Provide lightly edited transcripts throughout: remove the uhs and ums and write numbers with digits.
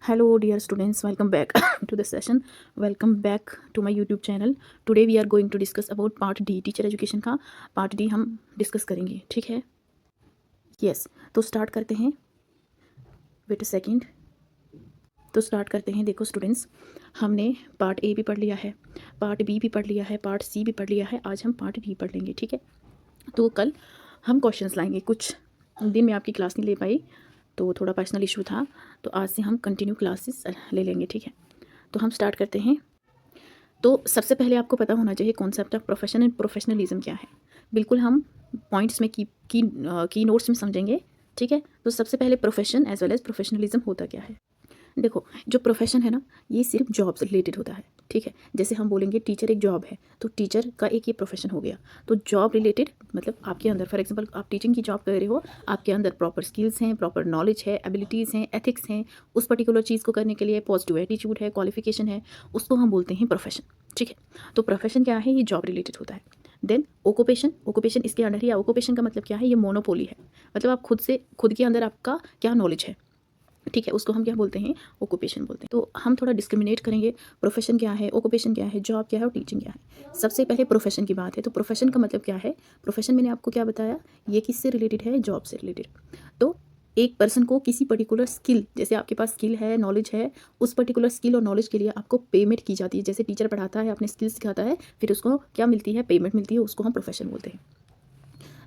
Hello dear students, welcome back to the session. Welcome back to my YouTube channel. Today we are going to discuss about part D, teacher education का part D हम discuss करेंगे, ठीक है? Yes, तो start करते हैं. Wait a second. तो start करते हैं. देखो स्टूडेंट्स, हमने पार्ट ए भी पढ़ लिया है, पार्ट बी भी पढ़ लिया है, पार्ट सी भी पढ़ लिया है. आज हम पार्ट डी पढ़ लेंगे, ठीक है? तो कल हम क्वेश्चंस लाएंगे. कुछ दिन में आपकी क्लास नहीं ले पाई तो थोड़ा पर्सनल इशू था, तो आज से हम कंटिन्यू क्लासेस ले लेंगे, ठीक है? तो हम स्टार्ट करते हैं. तो सबसे पहले आपको पता होना चाहिए concept of profession and professionalism क्या है. बिल्कुल हम पॉइंट्स में की नोट्स में समझेंगे, ठीक है? तो सबसे पहले profession as well as professionalism होता क्या है. देखो, जो प्रोफेशन है ना, ये सिर्फ जॉब से रिलेटेड होता है, ठीक है? जैसे हम बोलेंगे टीचर एक जॉब है, तो टीचर का एक ये प्रोफेशन हो गया. तो जॉब रिलेटेड मतलब आपके अंदर, फॉर एग्जांपल आप टीचिंग की जॉब कर रहे हो, आपके अंदर प्रॉपर स्किल्स हैं, प्रॉपर नॉलेज है, एबिलिटीज़ हैं, एथिक्स हैं, उस पर्टिकुलर चीज़ को करने के लिए पॉजिटिव एटीट्यूड है, क्वालिफिकेशन है, उसको हम बोलते हैं प्रोफेशन, ठीक है? तो प्रोफेशन क्या है, ये जॉब रिलेटेड होता है. देन ओक्यूपेशन इसके अंडर ही. ओक्यूपेशन का मतलब क्या है, ये मोनोपोली है, मतलब आप खुद के अंदर आपका क्या नॉलेज है, ठीक है? उसको हम क्या बोलते हैं, ऑक्यूपेशन बोलते हैं. तो हम थोड़ा डिस्क्रिमिनेट करेंगे, प्रोफेशन क्या है, ऑक्यूपेशन क्या है, जॉब क्या है और टीचिंग क्या है. सबसे पहले प्रोफेशन की बात है. तो प्रोफेशन का मतलब क्या है, प्रोफेशन मैंने आपको क्या बताया, ये किससे रिलेटेड है, जॉब से रिलेटेड. तो एक पर्सन को किसी पर्टिकुलर स्किल, जैसे आपके पास स्किल है, नॉलेज है, उस पर्टिकुलर स्किल और नॉलेज के लिए आपको पेमेंट की जाती है. जैसे टीचर पढ़ाता है, अपने स्किल सिखाता है, फिर उसको क्या मिलती है, पेमेंट मिलती है, उसको हम प्रोफेशन बोलते हैं.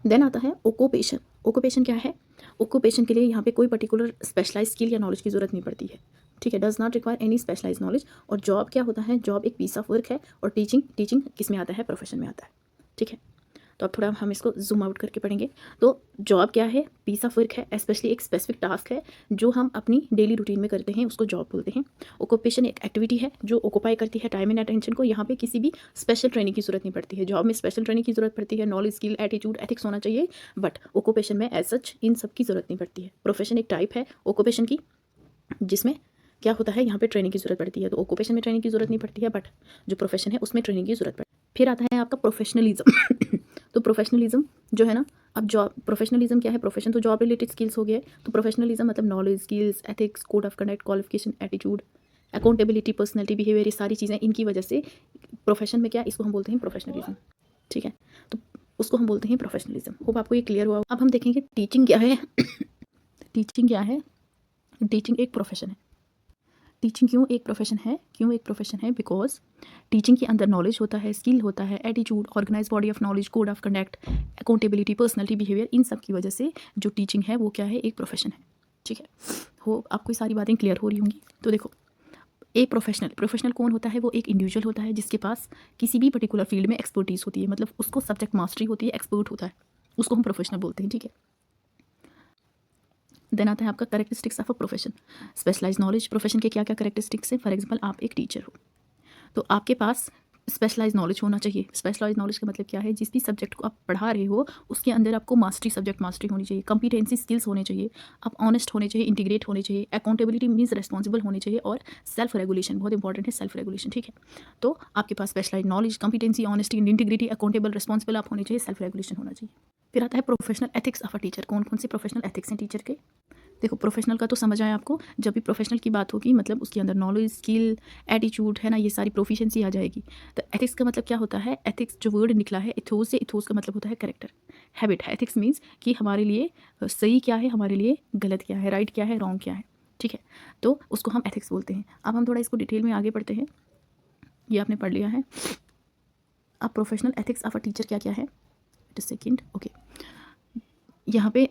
देन आता है ऑक्यूपेशन. ऑक्यूपेशन क्या है, ऑक्यूपेशन के लिए यहाँ पे कोई पर्टिकुलर स्पेशलाइज स्किल या नॉलेज की ज़रूरत नहीं पड़ती है, ठीक है? Does not require any specialise knowledge. और जॉब क्या होता है, जॉब एक पीस ऑफ वर्क है. और टीचिंग किस में आता है, प्रोफेशन में आता है, ठीक है? तो अब थोड़ा हम इसको जूम आउट करके पढ़ेंगे. तो जॉब क्या है, पीस ऑफ वर्क है, स्पेशली एक स्पेसिफिक टास्क है जो हम अपनी डेली रूटीन में करते हैं, उसको जॉब बोलते हैं. ऑक्यूपेशन एक एक्टिविटी है जो ऑक्यूपाई करती है टाइम एंड अटेंशन को. यहाँ पे किसी भी स्पेशल ट्रेनिंग की जरूरत नहीं पड़ती है. जॉब में स्पेशल ट्रेनिंग की जरूरत पड़ती है, नॉलेज, स्किल, एटीट्यूड, एथिक्स होना चाहिए, बट ऑक्यूपेशन में एज सच इन सब की जरूरत नहीं पड़ती है. प्रोफेशन एक टाइप है ऑक्यूपेशन की, जिसमें क्या होता है, यहाँ पे ट्रेनिंग की जरूरत पड़ती है. तो ऑक्यूपेशन में ट्रेनिंग की जरूरत नहीं पड़ती है, बट जो प्रोफेशन है उसमें ट्रेनिंग की जरूरत पड़ती है. फिर आता है आपका प्रोफेशनलिज्म. तो प्रोफेशनलिज्म जो है ना, अब जॉब, प्रोफेशनलिज्म क्या है, प्रोफेशन तो जॉब रिलेटेड स्किल्स हो गए. तो प्रोफेशनलिज्म मतलब knowledge, skills, ethics, code of conduct, qualification, attitude, accountability, personality, behaviour, ये सारी चीज़ें, इनकी वजह से प्रोफेशन में क्या, इसको हम बोलते हैं प्रोफेशनलिज्म, ठीक है? तो उसको हम बोलते हैं प्रोफेशनलिज्म. होप आपको ये क्लियर हुआ. अब हम देखेंगे टीचिंग क्या है. टीचिंग क्या है, टीचिंग एक प्रोफेशन है. टीचिंग क्यों एक प्रोफेशन है, बिकॉज टीचिंग के अंदर नॉलेज होता है, स्किल होता है, attitude, organise body of knowledge, code of conduct, accountability, personality, behaviour, इन सब की वजह से जो टीचिंग है वो क्या है, एक प्रोफेशन है, ठीक है? हो आपको ये सारी बातें क्लियर हो रही होंगी. तो देखो, एक प्रोफेशनल कौन होता है, वो एक इंडिविजुअल होता है जिसके पास किसी भी पर्टिकुलर फील्ड में एक्सपर्टीज होती है, मतलब उसको सब्जेक्ट मास्टरी होती है, एक्सपर्ट होता है, उसको हम प्रोफेशनल बोलते हैं, ठीक है? देन आता है आपका characteristics of a profession. Specialise knowledge. Profession के क्या क्या करेक्टरिस्टिक्स हैं. फॉर एग्जांपल आप एक टीचर हो, तो आपके पास स्पेशलाइज नॉलेज होना चाहिए. स्पेशलाइज नॉलेज का मतलब क्या है, जिस भी सब्जेक्ट को आप पढ़ा रहे हो उसके अंदर आपको सब्जेक्ट मास्टरी होनी चाहिए, कॉम्पिटेंसी स्किल्स होने चाहिए, आप ऑनेस्ट होने चाहिए, इंटीग्रेट होने चाहिए, अकाउंटेबिलिटी मीन्स रेस्पॉन्सिबल होने चाहिए, और सेल्फ रेगुलेशन बहुत इंपॉर्टेंट है, सेल्फ रेगुलेशन, ठीक है? तो आपके पास specialise knowledge, competency, honesty, integrity, accountable, responsible आप होने चाहिए, सेल्फ रेगुलेशन होना चाहिए. फिर आता है professional ethics of a teacher. कौन कौन से प्रोफेशनल एथिक्स हैं टीचर के. देखो, प्रोफेशनल का तो समझ आया आपको. जब भी प्रोफेशनल की बात होगी मतलब उसके अंदर नॉलेज, स्किल, एटीट्यूड है ना, ये सारी प्रोफिशिएंसी आ जाएगी. तो एथिक्स का मतलब क्या होता है, एथिक्स जो वर्ड निकला है इथोस से, इथोस का मतलब होता है कैरेक्टर, हैबिट है. एथिक्स मीन्स कि हमारे लिए सही क्या है, हमारे लिए गलत क्या है, राइट क्या है, रॉन्ग क्या है, ठीक है? तो उसको हम एथिक्स बोलते हैं. अब हम थोड़ा इसको डिटेल में आगे पढ़ते हैं. ये आपने पढ़ लिया है. अब professional ethics of a teacher क्या क्या है, सेकेंड. ओके, यहाँ पे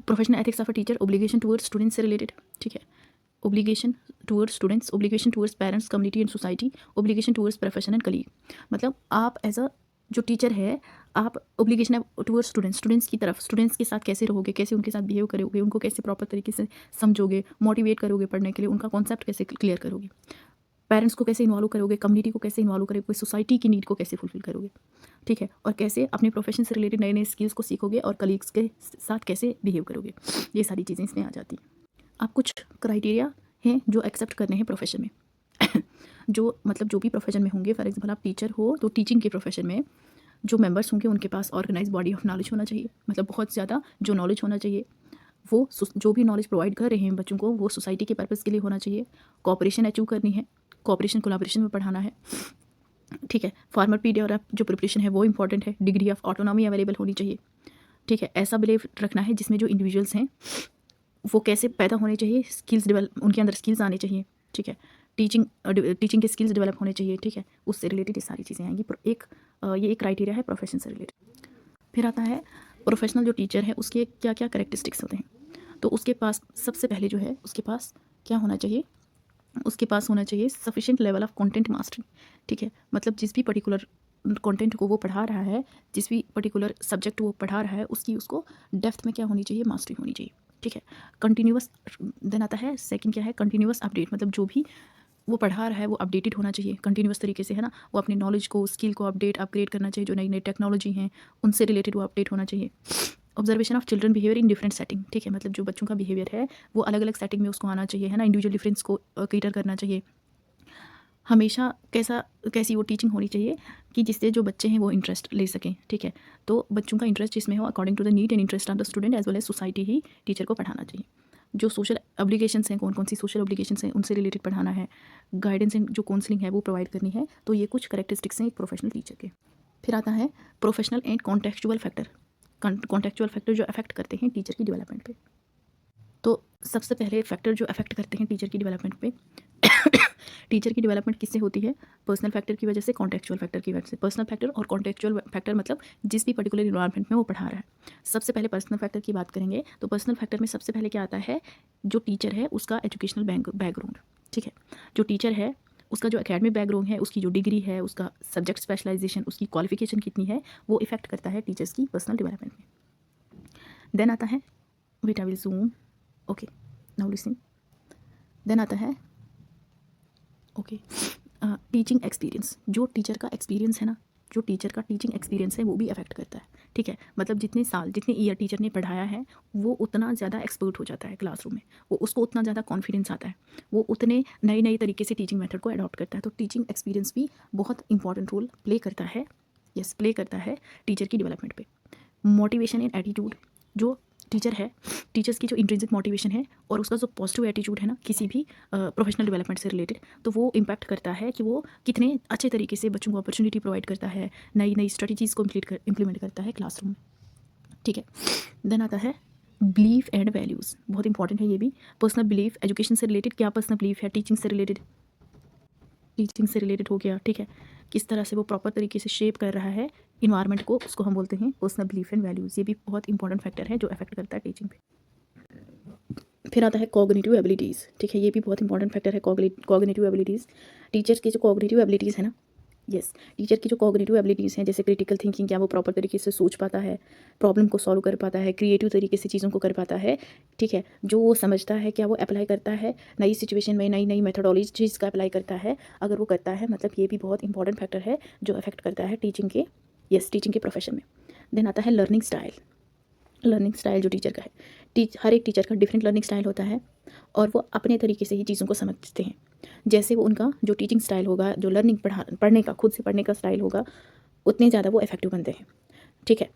professional ethics of a teacher, obligation towards students से रिलेटेड, ठीक है? Obligation towards students, obligation towards parents, community and society, obligation towards profession and colleague. मतलब आप एज अ जो टीचर है, आप ओब्लिगेशन है टुवर्ड्स स्टूडेंट्स की तरफ, स्टूडेंट्स के साथ कैसे रहोगे, कैसे उनके साथ बिहेव करोगे, उनको कैसे प्रॉपर तरीके से समझोगे, मोटिवेट करोगे पढ़ने के लिए, उनका कॉन्सेप्ट कैसे क्लियर करोगे, पेरेंट्स को कैसे इन्वॉल्व करोगे, कम्युनिटी को कैसे इन्वॉल्व करोगे, सोसाइटी की नीड को कैसे फुलफिल करोगे, ठीक है? और कैसे अपने प्रोफेशन से रिलेटेड नए नए स्किल्स को सीखोगे, और कलीग्स के साथ कैसे बिहेव करोगे. ये सारी चीज़ें इसमें आ जाती हैं. अब कुछ क्राइटेरिया हैं जो एक्सेप्ट करने हैं प्रोफेशन में. जो मतलब जो भी प्रोफेशन में होंगे, फॉर एग्जांपल आप टीचर हो तो टीचिंग के प्रोफेशन में जो मेंबर्स होंगे उनके पास ऑर्गेनाइज बॉडी ऑफ नॉलेज होना चाहिए, मतलब बहुत ज़्यादा जो नॉलेज होना चाहिए. वो जो भी नॉलेज प्रोवाइड कर रहे हैं बच्चों को वो सोसाइटी के पर्पज़ के लिए होना चाहिए। कोऑपरेशन अचीव करनी है, कोऑपरेशन कोलैबोरेशन में पढ़ाना है, ठीक है। फार्मर पीडी और जो प्रिपरेशन है वो इंपॉर्टेंट है। डिग्री ऑफ ऑटोनॉमी अवेलेबल होनी चाहिए, ठीक है। ऐसा बिलीव रखना है जिसमें जो इंडिविजुअल्स हैं वो कैसे पैदा होने चाहिए, स्किल्स डेवलप, उनके अंदर स्किल्स आने चाहिए, ठीक है। टीचिंग के स्किल्स डेवलप होने चाहिए, ठीक है। उससे रिलेटेड ये सारी चीज़ें आएंगी। ये एक क्राइटेरिया है प्रोफेशन से रिलेटेड। फिर आता है प्रोफेशनल जो टीचर है उसके क्या क्या कैरेक्टरिस्टिक्स होते हैं। तो उसके पास सबसे पहले जो है उसके पास क्या होना चाहिए, उसके पास होना चाहिए sufficient level of content mastery, ठीक है। मतलब जिस भी पर्टिकुलर कंटेंट को वो पढ़ा रहा है, जिस भी पर्टिकुलर सब्जेक्ट वो पढ़ा रहा है उसकी उसको डेप्थ में क्या होनी चाहिए, मास्टरी होनी चाहिए, ठीक है। कंटिन्यूअस देन आता है सेकंड क्या है, कंटिन्यूअस अपडेट। मतलब जो भी वो पढ़ा रहा है वो अपडेटेड होना चाहिए कंटिन्यूअस तरीके से, है ना। वो अपनी नॉलेज को, स्किल को अपग्रेड करना चाहिए। जो नई नई टेक्नोलॉजी हैं उनसे रिलेटेड वो अपडेट होना चाहिए। Observation of children behaviour in different setting, ठीक है। मतलब जो बच्चों का बिहेवियर है वो अलग अलग सेटिंग में उसको आना चाहिए, है ना। इंडिविजुअल डिफरेंस को कैटर करना चाहिए। हमेशा कैसी वो टीचिंग होनी चाहिए कि जिससे जो बच्चे हैं वो इंटरेस्ट ले सकें, ठीक है। तो बच्चों का इंटरेस्ट जिसमें हो according to the need and interest of the student as well as society ही टीचर को पढ़ाना चाहिए। जो सोशल ऑब्लिगेशंस हैं, कौन कौन सी सोशल ऑब्लिगेशंस हैं उनसे रिलेटेड पढ़ाना है। गाइडेंस एंड जो काउंसलिंग है वो प्रोवाइड करनी है। तो ये कुछ कैरेक्टरिस्टिक्स हैं एक प्रोफेशनल टीचर के। फिर आता है professional and contextual factor. Contextual factor जो अफेक्ट करते हैं टीचर की डेवलपमेंट पे। तो सबसे पहले फैक्टर जो अफेक्ट करते हैं टीचर की डेवलपमेंट पे टीचर की डेवलपमेंट किससे होती है, पर्सनल फैक्टर की वजह से, कॉन्टेक्चुअल फैक्टर की वजह से। पर्सनल फैक्टर और कॉन्टेक्चुअल फैक्टर मतलब जिस भी पर्टिकुलर इन्वायरमेंट में वो पढ़ा रहा है। सबसे पहले पर्सनल फैक्टर की बात करेंगे तो पर्सनल फैक्टर में सबसे पहले क्या आता है, जो टीचर है उसका एजुकेशनल बैकग्राउंड, ठीक है। जो टीचर है उसका जो एकेडमिक बैकग्राउंड है, उसकी जो डिग्री है, उसका सब्जेक्ट स्पेशलाइजेशन, उसकी क्वालिफिकेशन कितनी है, वो इफेक्ट करता है टीचर्स की पर्सनल डेवलपमेंट में। देन आता है, wait I will zoom, okay now listen. Then आता है ओके टीचिंग एक्सपीरियंस। जो टीचर का एक्सपीरियंस है ना, जो टीचर का टीचिंग एक्सपीरियंस है वो भी अफेक्ट करता है, ठीक है। मतलब जितने ईयर टीचर ने पढ़ाया है वो उतना ज़्यादा एक्सपर्ट हो जाता है क्लासरूम में, वो उसको उतना ज़्यादा कॉन्फिडेंस आता है, वो उतने नई नई तरीके से टीचिंग मेथड को अडॉप्ट करता है। तो टीचिंग एक्सपीरियंस भी बहुत इंपॉर्टेंट रोल प्ले करता है, प्ले करता है टीचर की डेवलपमेंट पे। Motivation and attitude. जो टीचर है, टीचर्स की जो इंट्रिंसिक मोटिवेशन है और उसका जो पॉजिटिव एटीट्यूड है ना किसी भी प्रोफेशनल डेवलपमेंट से रिलेटेड, तो वो इम्पैक्ट करता है कि वो कितने अच्छे तरीके से बच्चों को अपॉर्चुनिटी प्रोवाइड करता है, नई नई स्ट्रेटजीज़ को इम्प्लीमेंट करता है क्लासरूम में, ठीक है। देन आता है बिलीफ एंड वैल्यूज़। बहुत इंपॉर्टेंट है ये भी। पर्सनल बिलीफ, एजुकेशन से रिलेटेड क्या पर्सनल बिलीफ है, टीचिंग से रिलेटेड हो गया, ठीक है। किस तरह से वो प्रॉपर तरीके से शेप कर रहा है इन्वायरमेंट को, उसको हम बोलते हैं पर्सनल बिलीफ एंड वैल्यूज़। ये भी बहुत इंपॉर्टेंट फैक्टर है जो अफेक्ट करता है टीचिंग पे। फिर आता है कॉग्निटिव एबिलिटीज़, ठीक है। ये भी बहुत इंपॉर्टेंट फैक्टर है कॉग्निटिव एबिलिटीज़। टीचर्स की जो कॉग्निटिव एबिलिटीज़ है ना, टीचर की जो कॉग्निटिव एबिलिटीज़ हैं जैसे क्रिटिकल थिंकिंग, क्या वो प्रॉपर तरीके से सोच पाता है, प्रॉब्लम को सॉल्व कर पाता है, क्रिएटिव तरीके से चीज़ों को कर पाता है, ठीक है। जो वो समझता है क्या वो अप्लाई करता है नई सिचुएशन में, नई नई मेथोडोलॉजीज़ का अप्लाई करता है। अगर वो करता है मतलब ये भी बहुत इंपॉर्टेंट फैक्टर है जो अफेक्ट करता है टीचिंग के प्रोफेशन में। देन आता है लर्निंग स्टाइल जो टीचर का है। हर एक टीचर का डिफरेंट लर्निंग स्टाइल होता है और वो अपने तरीके से ही चीज़ों को समझते हैं। जैसे वो उनका जो टीचिंग स्टाइल होगा, जो पढ़ने का खुद से पढ़ने का स्टाइल होगा, उतने ज़्यादा वो इफेक्टिव बनते हैं, ठीक है।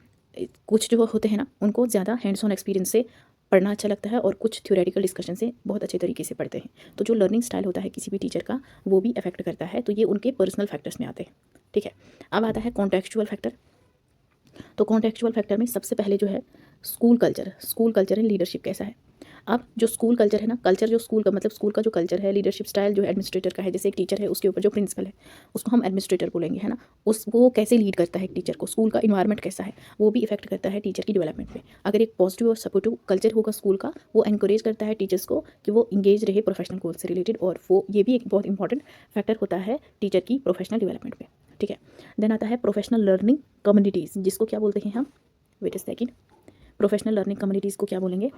कुछ जो होते हैं ना उनको ज़्यादा हैंड्स ऑन एक्सपीरियंस से पढ़ना अच्छा लगता है और कुछ थ्योरेटिकल डिस्कशन से बहुत अच्छे तरीके से पढ़ते हैं। तो जो लर्निंग स्टाइल होता है किसी भी टीचर का वो भी अफेक्ट करता है। तो ये उनके पर्सनल फैक्टर्स में आते हैं, ठीक है। अब आता है कॉन्टेक्चुअल फैक्टर। तो कॉन्टेक्चुअल फैक्टर में सबसे पहले जो है स्कूल कल्चर एंड लीडरशिप कैसा है। अब जो स्कूल कल्चर है ना, कल्चर जो स्कूल का मतलब स्कूल का जो कल्चर है, लीडरशिप स्टाइल जो एडमिनिस्ट्रेटर का है, जैसे एक टीचर है उसके ऊपर जो प्रिंसिपल है उसको हम एडमिनिस्ट्रेटर बोलेंगे, है ना। वो कैसे लीड करता है एक टीचर को, स्कूल का इन्वायरमेंट कैसा है, वो भी इफेक्ट करता है टीचर की डेवलपमेंट पे। अगर एक पॉजिटिव और सपोर्टिव कल्चर होगा स्कूल का, वो एनकरेज करता है टीचर्स को कि वो इंगेज रहे प्रोफेशनल गोल से रिलेटेड, और वो ये भी एक बहुत इंपॉर्टेंट फैक्टर होता है टीचर की प्रोफेशनल डेवलपमेंट पे, ठीक है। देन आता है प्रोफेशनल लर्निंग कम्युनिटीज़, जिसको क्या बोलते हैं हम, wait a second, professional learning communities को क्या बोलेंगे,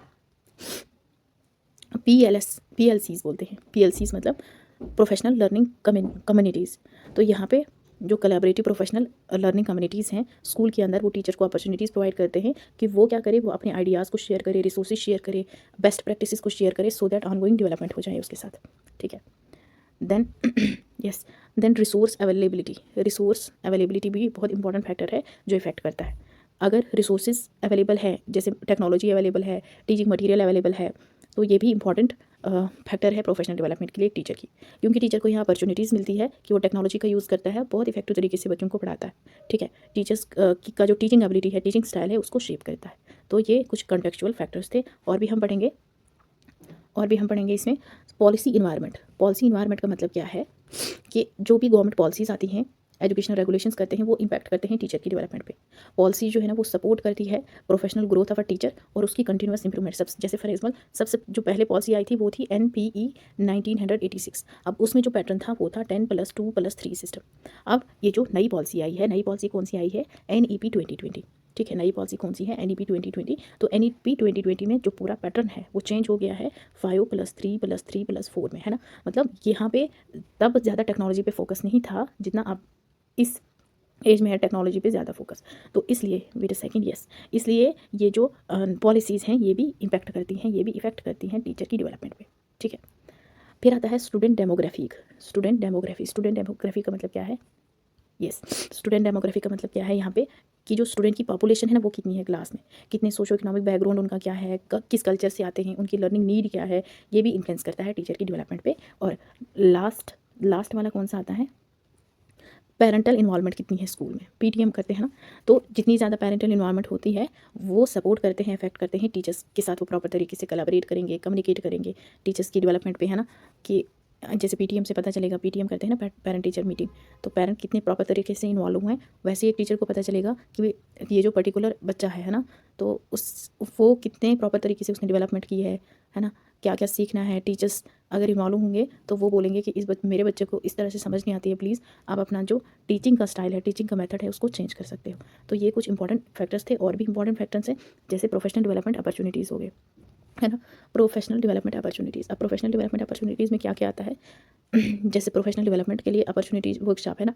PLCs बोलते हैं। PLCs मतलब प्रोफेशनल लर्निंग कम्युनिटीज़। तो यहाँ पे जो कोलैबोरेटिव प्रोफेशनल लर्निंग कम्युनिटीज़ हैं स्कूल के अंदर, वो टीचर को अपॉर्चुनिटीज़ प्रोवाइड करते हैं कि वो क्या करे, वो अपने आइडियाज़ को शेयर करे, रिसोर्सेज शेयर करे, बेस्ट प्रैक्टिसेस को शेयर करे, सो दैट ऑनगोइंग डेवलपमेंट हो जाए उसके साथ, ठीक है। देन देन रिसोर्स अवेलेबिलिटी भी बहुत इंपॉर्टेंट फैक्टर है जो इफेक्ट करता है। अगर रिसोर्सेज अवेलेबल है, जैसे टेक्नोलॉजी अवेलेबल है, टीचिंग मटेरियल अवेलेबल है, तो ये भी इंपॉर्टेंट फैक्टर है प्रोफेशनल डेवलपमेंट के लिए टीचर की, क्योंकि टीचर को यहाँ अपॉर्चुनिटीज़ मिलती है कि वो टेक्नोलॉजी का यूज़ करता है, बहुत इफेक्टिव तरीके से बच्चों को पढ़ाता है। ठीक है, टीचर्स का जो टीचिंग एबिलिटी है, टीचिंग स्टाइल है, उसको शेप करता है। तो ये कुछ कॉन्टेक्चुअल फैक्टर्स थे, और भी हम पढ़ेंगे इसमें पॉलिसी इन्वायरमेंट। पॉलिसी इन्वायरमेंट का मतलब क्या है कि जो भी गवर्नमेंट पॉलिसीज़ आती हैं, एजुकेशनल रेगुलेशंस करते हैं, वो इम्पैक्ट करते हैं टीचर की डेवलपमेंट पे। पॉलिसी जो है ना वो सपोर्ट करती है professional growth of a teacher और उसकी कंटिन्यूअस इंप्रूवमेंट। जैसे फॉर एग्जाम्पल सबसे जो पहले पॉलिसी आई थी वो थी NPE 1986। अब उसमें जो पैटर्न था वो था 10+2+3 सिस्टम। अब ये जो नई पॉलिसी आई है, नई पॉलिसी कौन सी आई है? NEP 2020। ठीक है, नई पॉलिसी कौन सी है? NEP 2020। तो NEP 2020 में जो पूरा पैटर्न है वो चेंज हो गया है 5+3+3+4 में, है ना। मतलब यहाँ पे तब ज़्यादा टेक्नोलॉजी पे फोकस नहीं था जितना अब इस एज में है टेक्नोलॉजी पे ज़्यादा फोकस। तो इसलिए वेट अ सेकंड, यस, इसलिए ये जो पॉलिसीज़ हैं ये भी इम्पैक्ट करती हैं, ये भी इफेक्ट करती हैं टीचर की डेवलपमेंट पे। ठीक है, फिर आता है स्टूडेंट डेमोग्राफी। स्टूडेंट डेमोग्राफी का मतलब क्या है? यस, स्टूडेंट डेमोग्राफी का मतलब क्या है यहाँ पे कि जो स्टूडेंट की पॉपुलेशन है ना वो कितनी है क्लास में, कितने सोशो इकोनॉमिक बैकग्राउंड उनका क्या है, किस कल्चर से आते हैं, उनकी लर्निंग नीड क्या है, ये भी इन्फ्लुएंस करता है टीचर की डेवलपमेंट पे। और लास्ट वाला कौन सा आता है? पेरेंटल इन्वॉल्वमेंट कितनी है स्कूल में, PTM करते हैं ना, तो जितनी ज़्यादा पेरेंटल इन्वॉल्वमेंट होती है वो सपोर्ट करते हैं, इफेक्ट करते हैं टीचर्स के साथ। वो प्रॉपर तरीके से कोलैबोरेट करेंगे, कम्युनिकेट करेंगे टीचर्स की डेवलपमेंट पे, है ना। कि जैसे PTM से पता चलेगा, PTM करते हैं ना पेरेंट टीचर मीटिंग, तो पेरेंट कितने प्रॉपर तरीके से इन्वॉल्व हुए हैं, वैसे एक टीचर को पता चलेगा कि ये जो पर्टिकुलर बच्चा है ना, तो वो कितने प्रॉपर तरीके से उसने डेवलपमेंट की है ना, क्या क्या सीखना है। टीचर्स अगर इन्वॉल्व होंगे तो वो बोलेंगे कि मेरे बच्चे को इस तरह से समझ नहीं आती है, प्लीज़ आप अपना जो टीचिंग का स्टाइल है, टीचिंग का मेथड है, उसको चेंज कर सकते हो। तो ये कुछ इंपॉर्टेंट फैक्टर्स थे, और भी इंपॉर्टेंट फैक्टर्स हैं जैसे प्रोफेशनल डेवलपमेंट अपॉर्चुनिटीज़ हो गए, है ना। प्रोफेशनल डेवलपमेंट अपॉर्चुनिटीज़, अब प्रोफेशनल डेवलपमेंट अपॉर्चुनिटीज़ में क्या क्या आता है? जैसे प्रोफेशनल डेवलपमेंट के लिए अपॉर्चुनिटीज़ वर्कशॉप, है ना।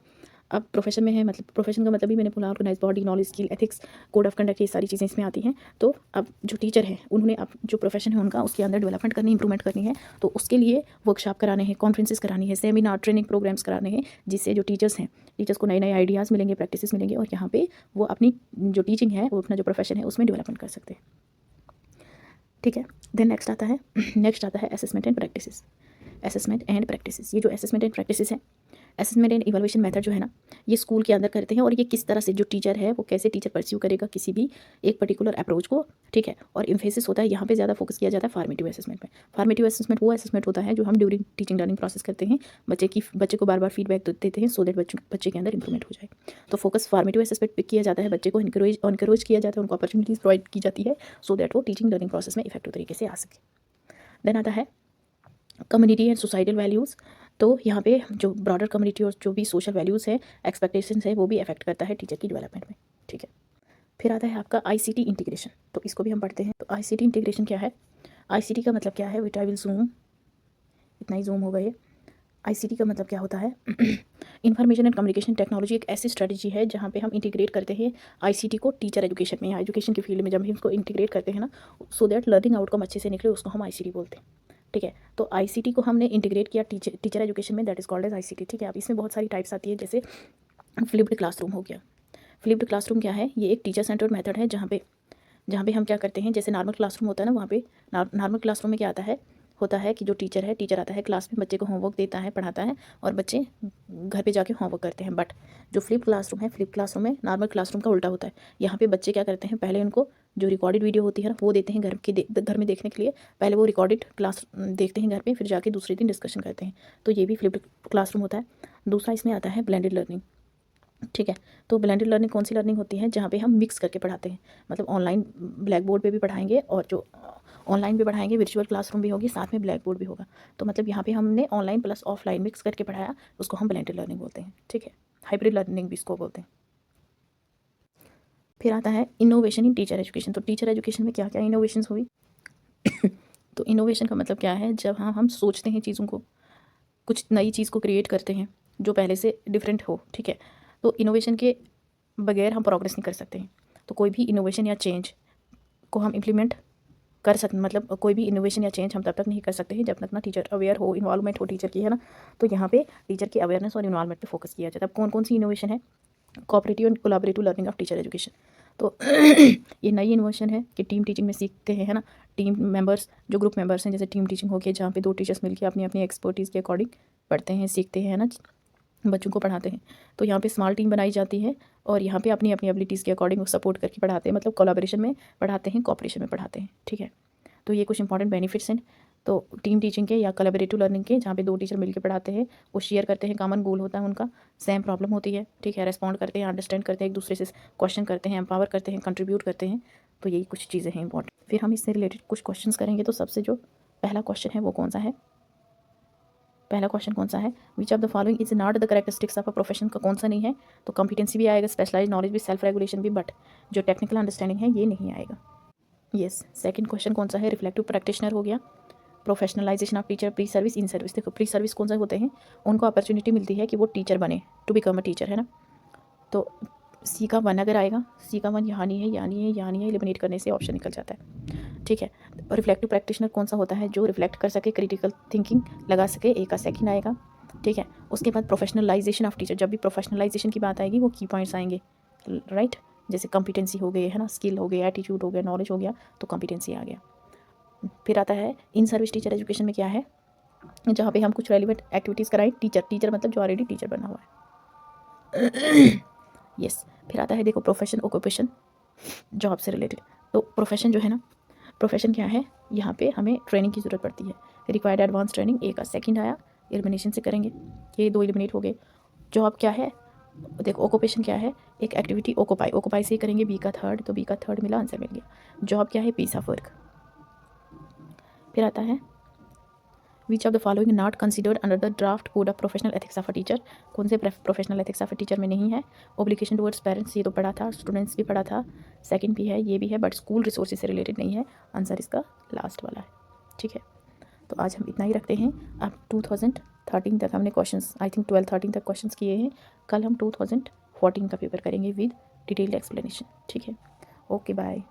अब प्रोफेशन में है, मतलब प्रोफेशन का मतलब भी मैंने बोला, organise body, knowledge, skill, ethics, code of conduct, ये सारी चीज़ें इसमें आती हैं। तो अब जो टीचर हैं उन्होंने अब जो प्रोफेशन है उनका, उसके अंदर डेवलपमेंट करनी, इंप्रूवमेंट करनी है, तो उसके लिए वर्कशॉप कराने हैं, कॉन्फ्रेंसेस करानी है, सेमिनार, ट्रेनिंग प्रोग्राम्स कराने हैं, जिससे जो टीचर्स हैं, टीचर्स को नए नए आइडियाज़ मिलेंगे, प्रैक्टिसेस मिलेंगे, और यहाँ पे वो अपनी जो टीचिंग है, वो अपना जो प्रोफेशन है उसमें डेवलपमेंट कर सकते हैं। ठीक है, देन नेक्स्ट आता है असेसमेंट एंड प्रैक्टिसेस। ये जो असेसमेंट एंड प्रैक्टिसेस है, असेसमेंट एंड इवैल्यूएशन मेथड जो है ना, ये स्कूल के अंदर करते हैं, और ये किस तरह से जो टीचर है वो कैसे टीचर परस्यू करेगा किसी भी एक पर्टिकुलर अप्रोच को। ठीक है, और इम्फेसिस होता है यहाँ पे, ज़्यादा फोकस किया जाता है फॉर्मेटिव असेसमेंट में। फॉर्मेटिव असेसमेंट वो असेसमेंट होता है जो हम ड्यूरिंग टीचिंग लर्निंग प्रोसेस करते हैं, बच्चे को बार बार फीडबैक देते हैं, सो दैट बच्चे के अंदर इंप्रूवमेंट हो जाए। तो फोकस फॉर्मेटिव असेसमेंट पे किया जाता है, बच्चे को इनकरेज किया जाता है, उनको अपॉर्चुनिटीज़ प्रोवाइड की जाती है, सो दैट वो टीचिंग लर्निंग प्रोसेस में इफेक्टिव तरीके से आ सके। देन आता है कम्युनिटी एंड सोसाइटल वैल्यूज़। तो यहाँ पे जो ब्रॉडर कम्युनिटी और जो भी सोशल वैल्यूज़ है, एक्सपेक्टेशंस है, वो भी अफेक्ट करता है टीचर की डेवलपमेंट में। ठीक है, फिर आता है आपका ICT इंटीग्रेशन, तो इसको भी हम पढ़ते हैं। तो ICT इंटीग्रेशन क्या है? ICT का मतलब क्या है? विट आई विल जूम, इतना ही जूम होगा ये। ICT का मतलब क्या होता है? इंफॉर्मेशन एंड कम्युनिकेशन टेक्नोलॉजी एक ऐसी स्ट्रेटजी है जहाँ पे हम इंटीग्रेट करते हैं ICT को टीचर एजुकेशन में, या एजुकेशन के फील्ड में जब हम इसको इंटीग्रेट करते हैं ना, सो दैट लर्निंग आउटकम अच्छे से निकले, उसको हम ICT बोलते हैं। ठीक है, तो ICT को हमने इंटीग्रेट किया टीचर एजुकेशन में, that is called as ICT। ठीक है, अब इसमें बहुत सारी टाइप्स आती है, जैसे फ्लिप्ड क्लासरूम हो गया। फ्लिप्ड क्लासरूम क्या है? ये एक टीचर सेंटर्ड मेथड है जहाँ पे हम क्या करते हैं, जैसे नॉर्मल क्लासरूम होता है ना, वहाँ पे नॉर्मल क्लासरूम में क्या होता है कि जो टीचर आता है क्लास में, बच्चे को होमवर्क देता है, पढ़ाता है, और बच्चे घर पे जाके होमवर्क करते हैं। बट जो फ्लिप क्लासरूम में नॉर्मल क्लासरूम का उल्टा होता है। यहाँ पे बच्चे क्या करते हैं, पहले उनको जो रिकॉर्डेड वीडियो होती है ना वो देते हैं घर में देखने के लिए। पहले वो रिकॉर्डेड क्लास देखते हैं घर पे, फिर जाके दूसरे दिन डिस्कशन करते हैं। तो ये भी फ्लिप्ड क्लासरूम होता है। दूसरा इसमें आता है ब्लेंडेड लर्निंग। ठीक है, तो ब्लेंडेड लर्निंग कौन सी लर्निंग होती है? जहाँ पे हम मिक्स करके पढ़ाते हैं, मतलब ऑनलाइन ब्लैक बोर्ड पे भी पढ़ाएंगे, और जो ऑनलाइन भी पढ़ाएंगे, वर्चुअल क्लासरूम भी होगी, साथ में ब्लैक बोर्ड भी होगा। तो मतलब यहाँ पे हमने ऑनलाइन प्लस ऑफलाइन मिक्स करके पढ़ाया, उसको हम ब्लेंडेड लर्निंग बोलते हैं। ठीक है, हाइब्रिड लर्निंग भी इसको बोलते हैं। फिर आता है इनोवेशन इन टीचर एजुकेशन। तो टीचर एजुकेशन में क्या क्या इनोवेशन हुई? तो इनोवेशन का मतलब क्या है? जब हम सोचते हैं चीज़ों को, कुछ नई चीज़ को क्रिएट करते हैं जो पहले से डिफरेंट हो। ठीक है, तो इनोवेशन के बगैर हम प्रोग्रेस नहीं कर सकते हैं। तो कोई भी इनोवेशन या चेंज को हम इम्प्लीमेंट कर सकते, मतलब कोई भी इनोवेशन या चेंज हम तब तक नहीं कर सकते हैं जब तक ना टीचर अवेयर हो, इन्वॉल्वमेंट हो टीचर की, है ना। तो यहाँ पे टीचर की अवेयरनेस और इन्वॉल्वमेंट पे फोकस किया जाता है। अब कौन कौन सी इनोवेशन है? Cooperative and collaborative learning of teacher education. तो ये नई इन्वेंशन है कि टीम टीचिंग में सीखते हैं, है ना। टीम मेंबर्स, जो ग्रुप मेंबर्स हैं, जैसे टीम टीचिंग हो गई जहाँ पे 2 टीचर्स मिलकर अपनी अपनी एक्सपर्टीज़ के अकॉर्डिंग पढ़ते हैं, सीखते हैं, है ना, बच्चों को पढ़ाते हैं। तो यहाँ पे स्मॉल टीम बनाई जाती है और यहाँ पे अपनी अपनी एबिलिटीज़ के अकॉर्डिंग वो सपोर्ट करके पढ़ाते हैं, मतलब कोलैबोरेशन में पढ़ाते हैं, कोऑपरेशन में पढ़ाते हैं, ठीक है। तो ये कुछ इंपॉर्टेंट बेनिफिट्स हैं तो टीम टीचिंग के या कोलैबोरेटिव लर्निंग के, जहाँ पे 2 टीचर मिलकर पढ़ाते हैं, वो शेयर करते हैं, कॉमन गोल होता है उनका, सेम प्रॉब्लम होती है, ठीक है, रेस्पॉन्ड करते हैं, अंडरस्टैंड करते हैं, एक दूसरे से क्वेश्चन करते हैं, एम्पावर करते हैं, कंट्रीब्यूट करते हैं। तो यही कुछ चीज़ें हैं इंपॉर्टेंट। फिर हम इससे रिलेटेड कुछ क्वेश्चन करेंगे। तो सबसे जो पहला क्वेश्चन है वो कौन सा है, पहला क्वेश्चन कौन सा है, which of the following is not the characteristics of a profession, का कौन सा नहीं है। तो कॉम्पिटेंसी भी आएगा, स्पेशलाइज नॉलेज भी, सेल्फ रेगुलेशन भी, बट जो टेक्निकल अंडरस्टैंडिंग है ये नहीं आएगा। यस। सेकंड क्वेश्चन कौन सा है, रिफ्लेक्टिव प्रैक्टिशनर हो गया, professionalisation of teacher, pre service, in service. देखो प्री सर्विस कौन सा होते हैं, उनको अपॉर्चुनिटी मिलती है कि वो टीचर बने, टू बिकम अ टीचर, है ना। तो सी का 1 अगर आएगा, सी का 1 यहाँ नहीं है, यहाँ नहीं है, यहाँ नहीं है, एलिमिनेट करने से ऑप्शन निकल जाता है, ठीक है। रिफ्लेक्टिव प्रैक्टिशनर कौन सा होता है, जो रिफ्लेक्ट कर सके, क्रिटिकल थिंकिंग लगा सके, ए का सेकंड आएगा, ठीक है। उसके बाद प्रोफेशनलाइजेशन ऑफ टीचर, जब भी प्रोफेशनलाइजेशन की बात आएगी वो की पॉइंट्स आएंगे, राइट। जैसे कॉम्पिटेंसी हो गई, है ना, स्किल हो गया, एटीट्यूड हो गया, नॉलेज हो गया, तो कॉम्पिटेंसी आ गया। फिर आता है इन सर्विस टीचर एजुकेशन में क्या है, जहाँ पे हम कुछ रेलिवेंट एक्टिविटीज़ कराएं, टीचर मतलब जो ऑलरेडी टीचर बना हुआ है। यस। फिर आता है देखो प्रोफेशन, ऑक्यूपेशन, जॉब से रिलेटेड। तो प्रोफेशन जो है ना, प्रोफेशन क्या है, यहाँ पे हमें ट्रेनिंग की ज़रूरत पड़ती है, रिक्वायर्ड एडवांस ट्रेनिंग, ए का सेकंड आया, एलिमिनेशन से करेंगे, ये 2 एलिमिनेट हो गए। जॉब क्या है, देखो ऑक्यूपेशन क्या है, एक एक्टिविटी ऑक्यूपाई, ऑक्यूपाई से ही करेंगे, बी का थर्ड, तो बी का थर्ड मिला, आंसर मिल गया। जॉब क्या है, पीस ऑफ वर्क। फिर आता है which of the following not considered under the draft code of professional ethics of a teacher, कौन से professional ethics of a teacher में नहीं है। ओब्लिगेशन टुवर्ड्स पेरेंट्स, ये तो पढ़ा था, स्टूडेंट्स भी पढ़ा था, सेकंड भी है, ये भी है, बट स्कूल रिसोर्सेज से रिलेटेड नहीं है, आंसर इसका लास्ट वाला है, ठीक है। तो आज हम इतना ही रखते हैं। अब 2013 तक हमने क्वेश्चंस, आई थिंक 12-13 तक क्वेश्चंस किए हैं। कल हम 2014 का पेपर करेंगे विद डिटेल्ड एक्सप्लेनेशन, ठीक है। Okay bye.